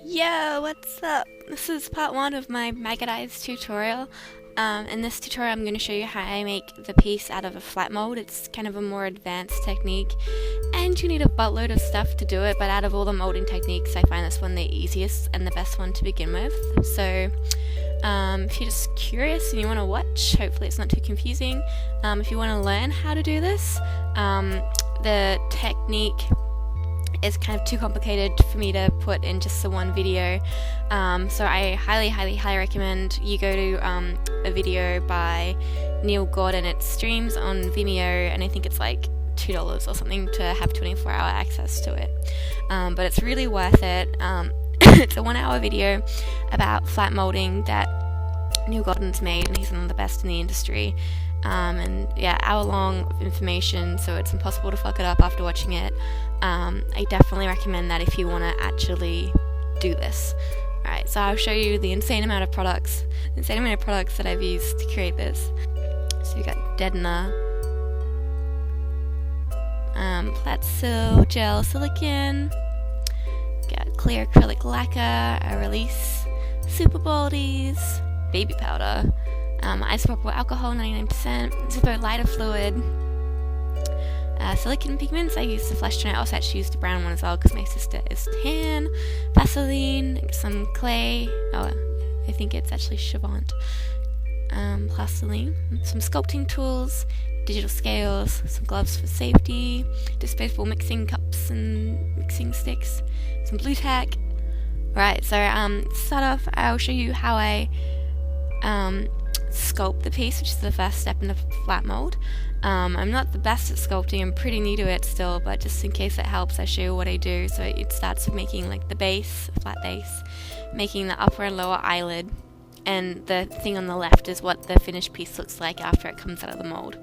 Yo, what's up? This is part one of my Maggot tutorial. In this tutorial I'm going to show you how I make the piece out of a flat mold. It's kind of a more advanced technique and you need a buttload of stuff to do it, but out of all the molding techniques I find this one the easiest and the best one to begin with. So if you're just curious and you want to watch, hopefully it's not too confusing. If you want to learn how to do this, the technique is kind of too complicated for me to put in just the one video, so I highly recommend you go to a video by Neil Gordon. It streams on Vimeo and I think it's like $2 or something to have 24-hour access to it, but it's really worth it. It's a 1-hour video about flat molding that Neil Gordon's made, and he's one of the best in the industry. And yeah, hour-long information, so it's impossible to fuck it up after watching it. I definitely recommend that if you want to actually do this. Alright, so I'll show you the insane amount of products that I've used to create this. So we've got deadener, Platsil gel silicone, got clear acrylic lacquer, a release, super baldies, baby powder, isopropyl alcohol 99%, Zippo lighter fluid, silicone pigments. I used the flesh tone. I also actually used the brown one as well because my sister is tan, Vaseline, some clay, I think it's actually Chavant, plastiline, some sculpting tools, digital scales, some gloves for safety, disposable mixing cups and mixing sticks, some blue tack. Right, so to start off, I'll show you how I sculpt the piece, which is the first step in the flat mold. I'm not the best at sculpting, I'm pretty new to it still, but just in case it helps, I show you what I do. So it starts with making like the base, a flat base, making the upper and lower eyelid, and the thing on the left is what the finished piece looks like after it comes out of the mold.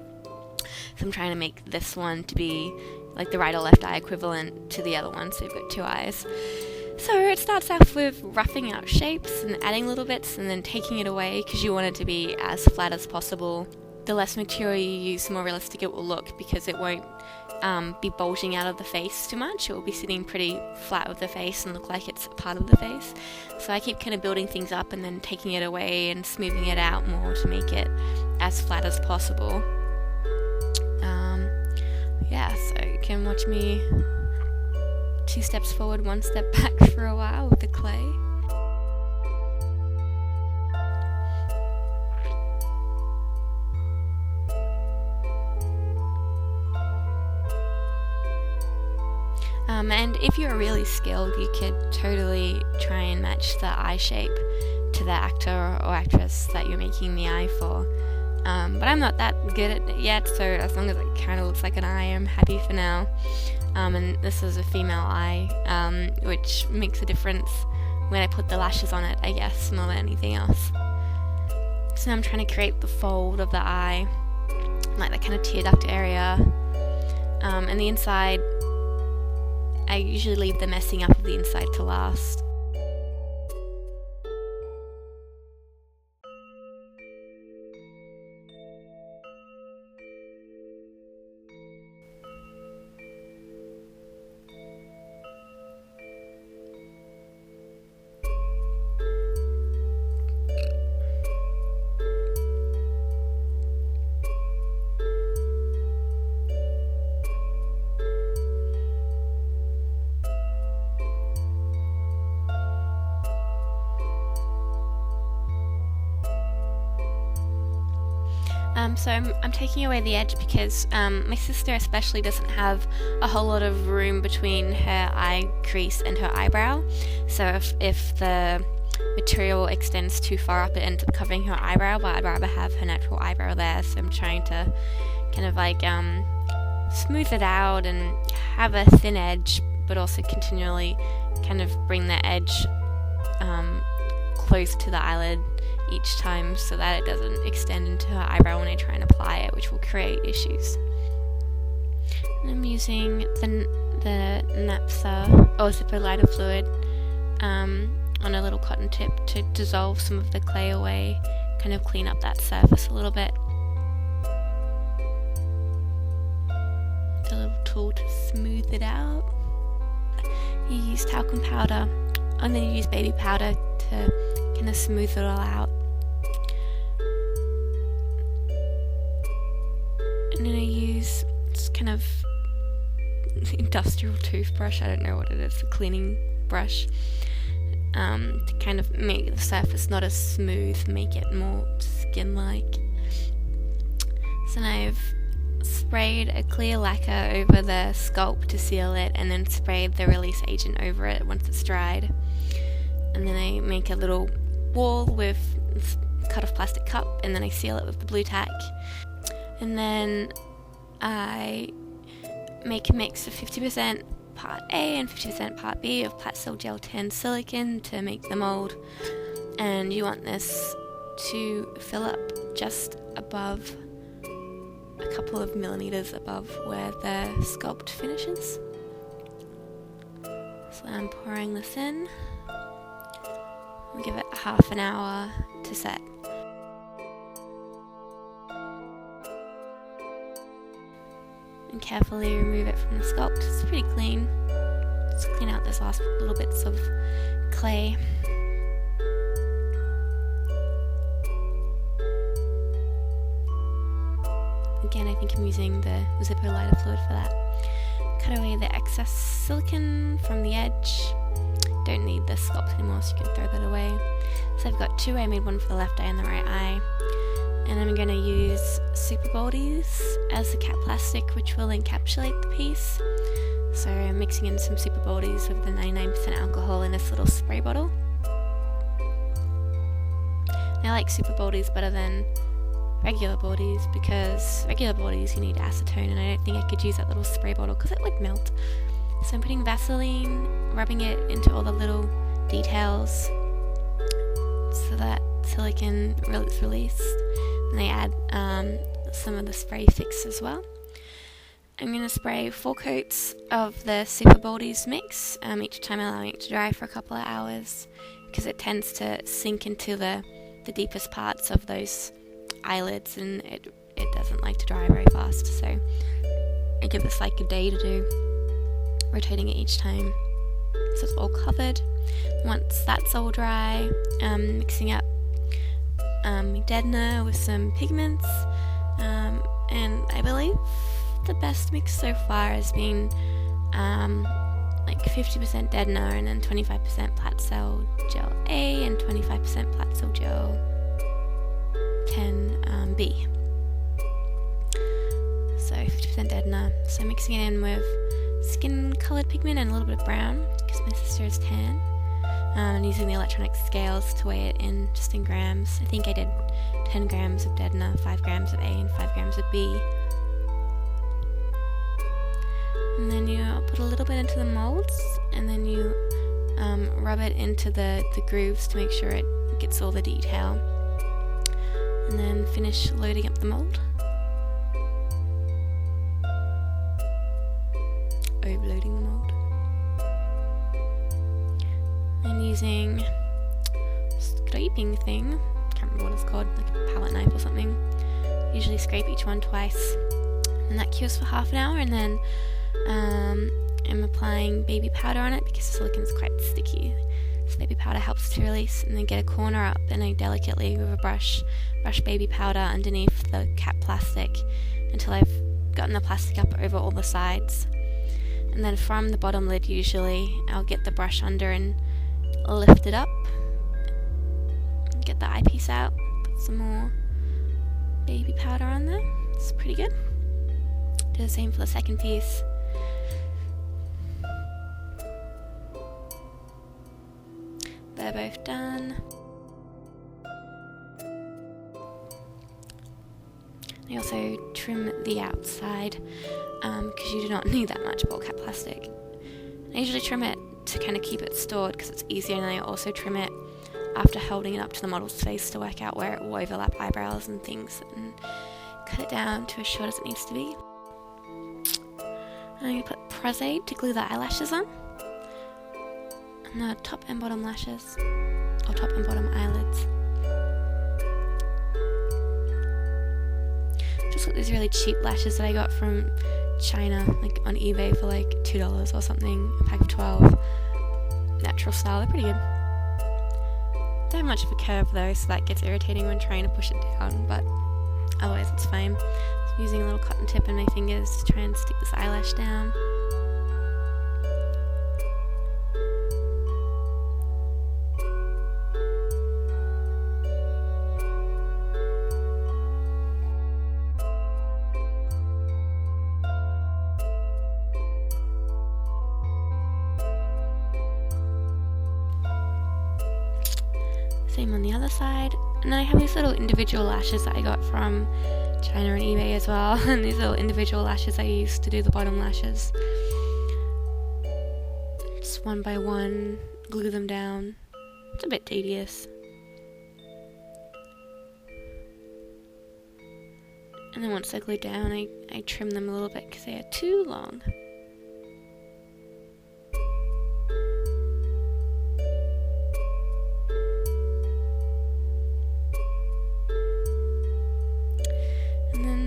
So I'm trying to make this one to be like the right or left eye equivalent to the other one, so you've got two eyes. So it starts off with roughing out shapes and adding little bits and then taking it away because you want it to be as flat as possible. The less material you use, the more realistic it will look, because it won't be bulging out of the face too much. It will be sitting pretty flat with the face and look like it's part of the face. So I keep kind of building things up and then taking it away and smoothing it out more to make it as flat as possible. Yeah, so you can watch me 2 steps forward, 1 step back for a while with the clay. And if you're really skilled, you could totally try and match the eye shape to the actor or actress that you're making the eye for. But I'm not that good at it yet, so as long as it kind of looks like an eye, I'm happy for now. And this is a female eye, which makes a difference when I put the lashes on it, I guess, more than anything else. So now I'm trying to create the fold of the eye, like that kind of tear duct area. And the inside, I usually leave the messing up of the inside to last. So I'm taking away the edge because my sister especially doesn't have a whole lot of room between her eye crease and her eyebrow. So if the material extends too far up, it ends up covering her eyebrow, but I'd rather have her natural eyebrow there. So I'm trying to kind of like smooth it out and have a thin edge, but also continually kind of bring the edge close to the eyelid each time so that it doesn't extend into her eyebrow when I try and apply it, which will create issues. And I'm using the naphtha or Zippo lighter fluid on a little cotton tip to dissolve some of the clay away, kind of clean up that surface a little bit. The little tool to smooth it out. You use talcum powder and then you use baby powder to kind of smooth it all out. And then I use this kind of industrial toothbrush, I don't know what it is, a cleaning brush, to kind of make the surface not as smooth, make it more skin-like. So now I've sprayed a clear lacquer over the sculpt to seal it, and then sprayed the release agent over it once it's dried. And then I make a little wall with a cut off plastic cup, and then I seal it with the blue tack. And then I make a mix of 50% part A and 50% part B of Platzel Gel 10 silicone to make the mold. And you want this to fill up just above, a couple of millimeters above where the sculpt finishes. So I'm pouring this in. I'll give it half an hour to set. And carefully remove it from the sculpt. It's pretty clean. Just clean out those last little bits of clay. Again, I think I'm using the Zippo lighter fluid for that. Cut away the excess silicone from the edge. Don't need the sculpt anymore, so you can throw that away. So I've got two. I made one for the left eye and the right eye. And I'm going to use Super Boldies as the cap plastic, which will encapsulate the piece. So I'm mixing in some Super Boldies with the 99% alcohol in this little spray bottle. I like Super Boldies better than regular Boldies, because regular Boldies you need acetone, and I don't think I could use that little spray bottle because it would melt. So I'm putting Vaseline, rubbing it into all the little details so that silicone is released. And I add some of the spray fix as well. I'm going to spray 4 coats of the Super Boldies mix, each time allowing it to dry for a couple of hours, because it tends to sink into the deepest parts of those eyelids, and it doesn't like to dry very fast. So I give this like a day to do, rotating it each time so it's all covered. Once that's all dry, mixing up deadener with some pigments, and I believe the best mix so far has been like 50% deadener and then 25% Platzel Gel A and 25% Platzel Gel 10B. So 50% deadener. So mixing it in with skin coloured pigment and a little bit of brown because my sister is tan. And using the electronic scales to weigh it in just in grams. I think I did 10 grams of deadener, 5 grams of A and 5 grams of B. And then you put a little bit into the molds, and then you rub it into the grooves to make sure it gets all the detail. And then finish loading up the mold. Overloading the mold. And using a scraping thing, can't remember what it's called, like a palette knife or something. Usually scrape each one twice. And that cures for half an hour, and then I'm applying baby powder on it because the silicone is quite sticky. So baby powder helps to release, and then get a corner up, and I delicately with a brush baby powder underneath the cap plastic until I've gotten the plastic up over all the sides. And then from the bottom lid usually I'll get the brush under and lift it up, get the eyepiece out, put some more baby powder on there. It's pretty good. Do the same for the second piece. They're both done. I also trim the outside because you do not need that much ball cap plastic. I usually trim it to kind of keep it stored because it's easier, and I also trim it after holding it up to the model's face to work out where it will overlap eyebrows and things, and cut it down to as short as it needs to be. And I'm going to put Pros-Aide to glue the eyelashes on, and the top and bottom lashes, or top and bottom eyelids. Just got these really cheap lashes that I got from China, like on eBay for like $2 or something, a pack of 12. That natural style. They're pretty good. They have much of a curve though, so that gets irritating when trying to push it down, but otherwise it's fine. So I'm using a little cotton tip in my fingers to try and stick this eyelash down. Same on the other side. And then I have these little individual lashes that I got from China and eBay as well. And these little individual lashes I use to do the bottom lashes. Just one by one, glue them down. It's a bit tedious. And then once they're glued down, I trim them a little bit because they are too long.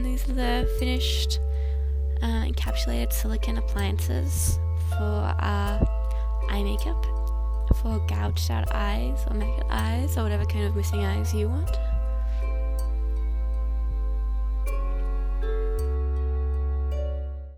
These are the finished encapsulated silicone appliances for eye makeup, for gouged out eyes or maggot eyes or whatever kind of missing eyes you want.